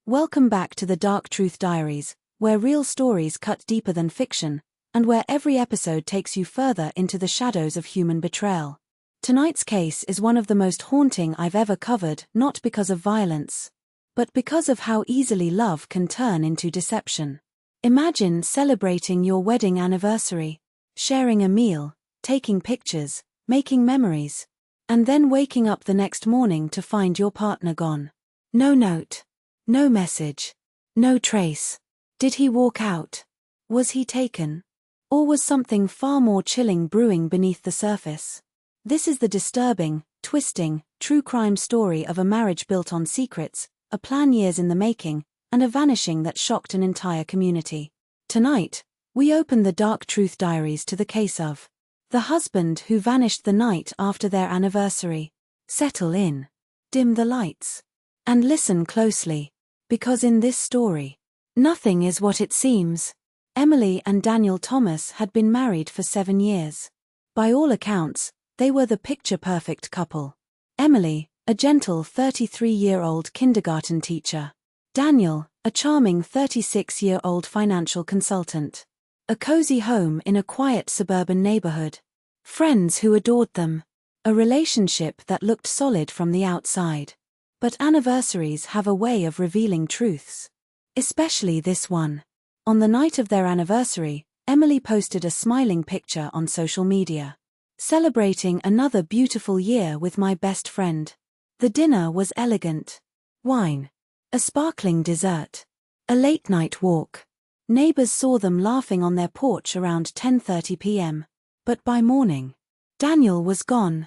Welcome back to the Dark Truth Diaries, where real stories cut deeper than fiction, and where every episode takes you further into the shadows of human betrayal. Tonight's case is one of the most haunting I've ever covered, not because of violence, but because of how easily love can turn into deception. Imagine celebrating your wedding anniversary, sharing a meal, taking pictures, making memories, and then waking up the next morning to find your partner gone. No note. No message. No trace. Did he walk out? Was he taken? Or was something far more chilling brewing beneath the surface? This is the disturbing, twisting, true crime story of a marriage built on secrets, a plan years in the making, and a vanishing that shocked an entire community. Tonight, we open the Dark Truth Diaries to the case of the husband who vanished the night after their anniversary. Settle in. Dim the lights. And listen closely. Because in this story, nothing is what it seems. Emily and Daniel Thomas had been married for 7 years. By all accounts, they were the picture-perfect couple. Emily, a gentle 33-year-old kindergarten teacher. Daniel, a charming 36-year-old financial consultant. A cozy home in a quiet suburban neighborhood. Friends who adored them. A relationship that looked solid from the outside. But anniversaries have a way of revealing truths. Especially this one. On the night of their anniversary, Emily posted a smiling picture on social media. Celebrating another beautiful year with my best friend. The dinner was elegant. Wine. A sparkling dessert. A late-night walk. Neighbors saw them laughing on their porch around 10:30 p.m. But by morning, Daniel was gone.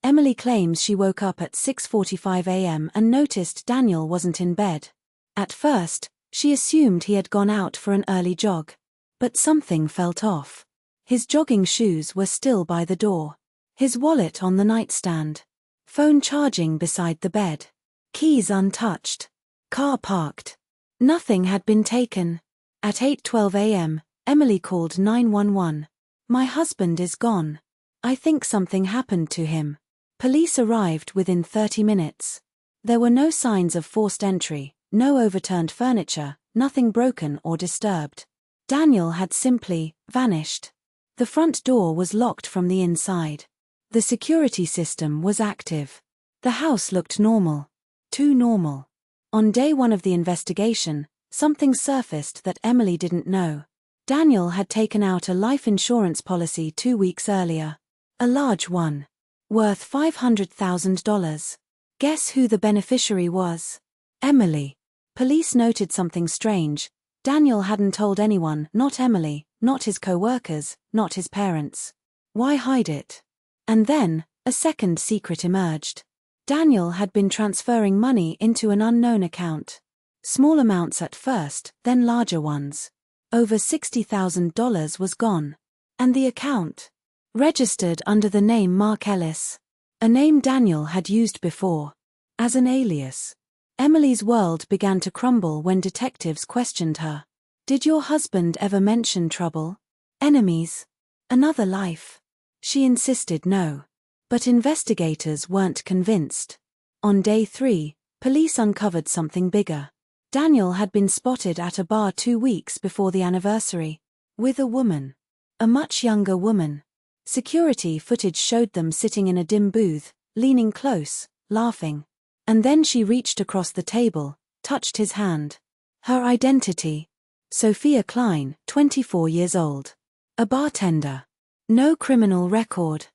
Emily claims she woke up at 6:45 a.m. and noticed Daniel wasn't in bed. At first, she assumed he had gone out for an early jog. But something felt off. His jogging shoes were still by the door. His wallet on the nightstand. Phone charging beside the bed. Keys untouched. Car parked. Nothing had been taken. At 8:12 a.m., Emily called 911. "My husband is gone. I think something happened to him." Police arrived within 30 minutes. There were no signs of forced entry, no overturned furniture, nothing broken or disturbed. Daniel had simply vanished. The front door was locked from the inside. The security system was active. The house looked normal. Too normal. On day 1 of the investigation, something surfaced that Emily didn't know. Daniel had taken out a life insurance policy 2 weeks earlier. A large one. Worth $500,000. Guess who the beneficiary was? Emily. Police noted something strange. Daniel hadn't told anyone, not Emily, not his co-workers, not his parents. Why hide it? And then, a second secret emerged. Daniel had been transferring money into an unknown account. Small amounts at first, then larger ones. Over $60,000 was gone. And the account? Registered under the name Mark Ellis. A name Daniel had used before. As an alias. Emily's world began to crumble when detectives questioned her. Did your husband ever mention trouble? Enemies? Another life? She insisted no. But investigators weren't convinced. On day 3, police uncovered something bigger. Daniel had been spotted at a bar 2 weeks before the anniversary. With a woman. A much younger woman. Security footage showed them sitting in a dim booth, leaning close, laughing. And then she reached across the table, touched his hand. Her identity. Sophia Klein, 24 years old. A bartender. No criminal record.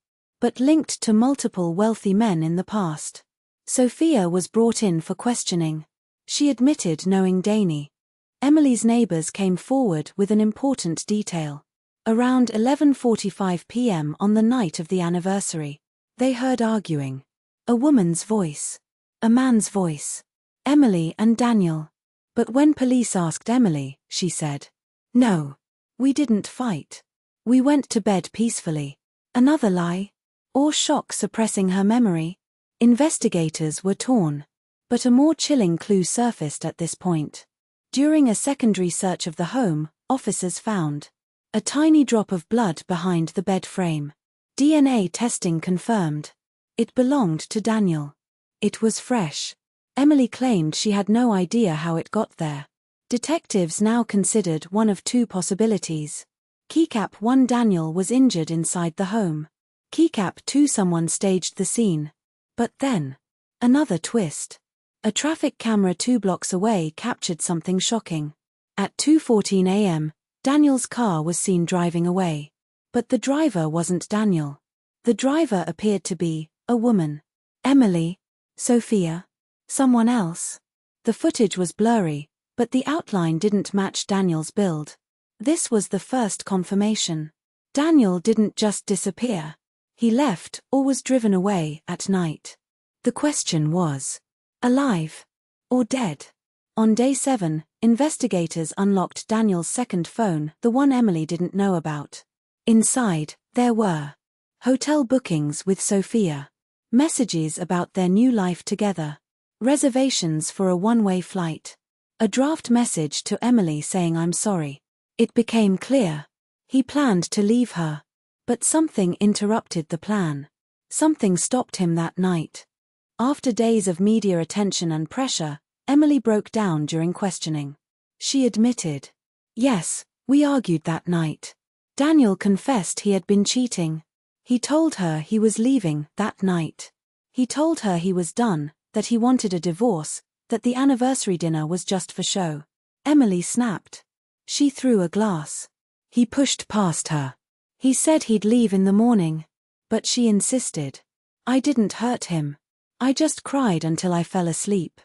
But linked to multiple wealthy men in the past. Sophia was brought in for questioning. She admitted knowing Danny. Emily's neighbors came forward with an important detail. Around 11:45 p.m. on the night of the anniversary, they heard arguing. A woman's voice. A man's voice. Emily and Daniel. But when police asked Emily, she said, "No. We didn't fight. We went to bed peacefully." Another lie? Or shock suppressing her memory? Investigators were torn. But a more chilling clue surfaced at this point. During a secondary search of the home, officers found a tiny drop of blood behind the bed frame. DNA testing confirmed. It belonged to Daniel. It was fresh. Emily claimed she had no idea how it got there. Detectives now considered one of two possibilities. Keycap 1, Daniel was injured inside the home. Keycap 2, someone staged the scene. But then, another twist. A traffic camera 2 blocks away captured something shocking. At 2:14 a.m., Daniel's car was seen driving away. But the driver wasn't Daniel. The driver appeared to be a woman. Emily? Sophia? Someone else? The footage was blurry, but the outline didn't match Daniel's build. This was the first confirmation. Daniel didn't just disappear. He left or was driven away at night. The question was, alive or dead? On day 7, investigators unlocked Daniel's second phone, the one Emily didn't know about. Inside, there were hotel bookings with Sophia, messages about their new life together, reservations for a one-way flight, a draft message to Emily saying "I'm sorry." It became clear. He planned to leave her. But something interrupted the plan. Something stopped him that night. After days of media attention and pressure, Emily broke down during questioning. She admitted, "Yes, we argued that night." Daniel confessed he had been cheating. He told her he was leaving that night. He told her he was done, that he wanted a divorce, that the anniversary dinner was just for show. Emily snapped. She threw a glass. He pushed past her. He said he'd leave in the morning. But she insisted. "I didn't hurt him. I just cried until I fell asleep."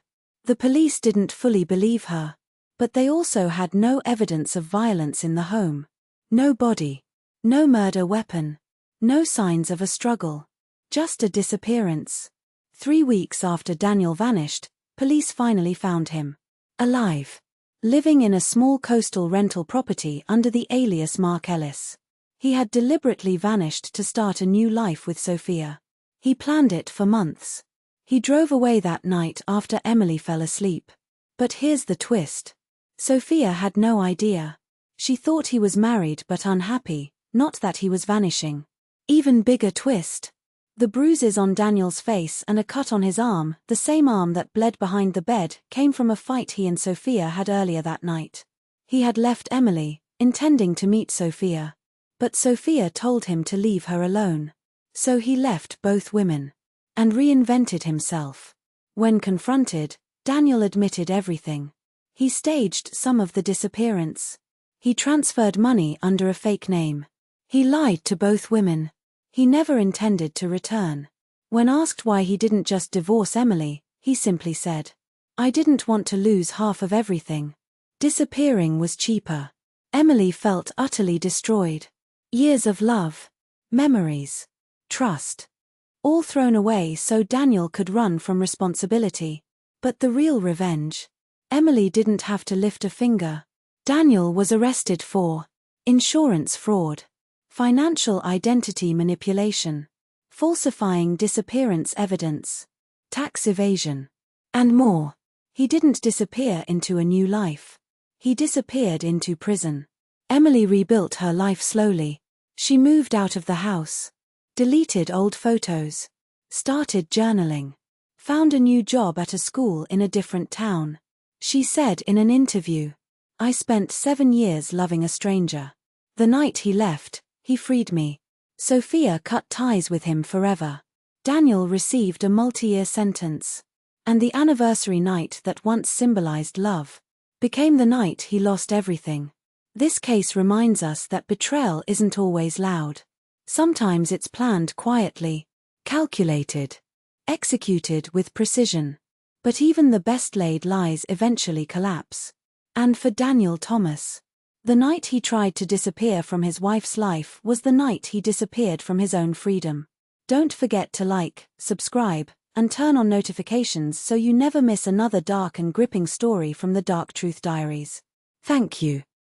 The police didn't fully believe her. But they also had no evidence of violence in the home. No body. No murder weapon. No signs of a struggle. Just a disappearance. 3 weeks after Daniel vanished, police finally found him. Alive. Living in a small coastal rental property under the alias Mark Ellis. He had deliberately vanished to start a new life with Sophia. He planned it for months. He drove away that night after Emily fell asleep. But here's the twist. Sophia had no idea. She thought he was married but unhappy, not that he was vanishing. Even bigger twist. The bruises on Daniel's face and a cut on his arm, the same arm that bled behind the bed, came from a fight he and Sophia had earlier that night. He had left Emily, intending to meet Sophia. But Sophia told him to leave her alone. So he left both women. And reinvented himself. When confronted, Daniel admitted everything. He staged some of the disappearance. He transferred money under a fake name. He lied to both women. He never intended to return. When asked why he didn't just divorce Emily, he simply said, "I didn't want to lose half of everything. Disappearing was cheaper." Emily felt utterly destroyed. Years of love, memories, trust, all thrown away so Daniel could run from responsibility. But the real revenge? Emily didn't have to lift a finger. Daniel was arrested for insurance fraud, financial identity manipulation, falsifying disappearance evidence, tax evasion, and more. He didn't disappear into a new life. He disappeared into prison. Emily rebuilt her life slowly. She moved out of the house, deleted old photos, started journaling, found a new job at a school in a different town. She said in an interview, "I spent 7 years loving a stranger. The night he left, he freed me." Sophia cut ties with him forever. Daniel received a multi-year sentence. And the anniversary night that once symbolized love became the night he lost everything. This case reminds us that betrayal isn't always loud. Sometimes it's planned quietly, calculated, executed with precision. But even the best-laid lies eventually collapse. And for Daniel Thomas, the night he tried to disappear from his wife's life was the night he disappeared from his own freedom. Don't forget to like, subscribe, and turn on notifications so you never miss another dark and gripping story from the Dark Truth Diaries. Thank you.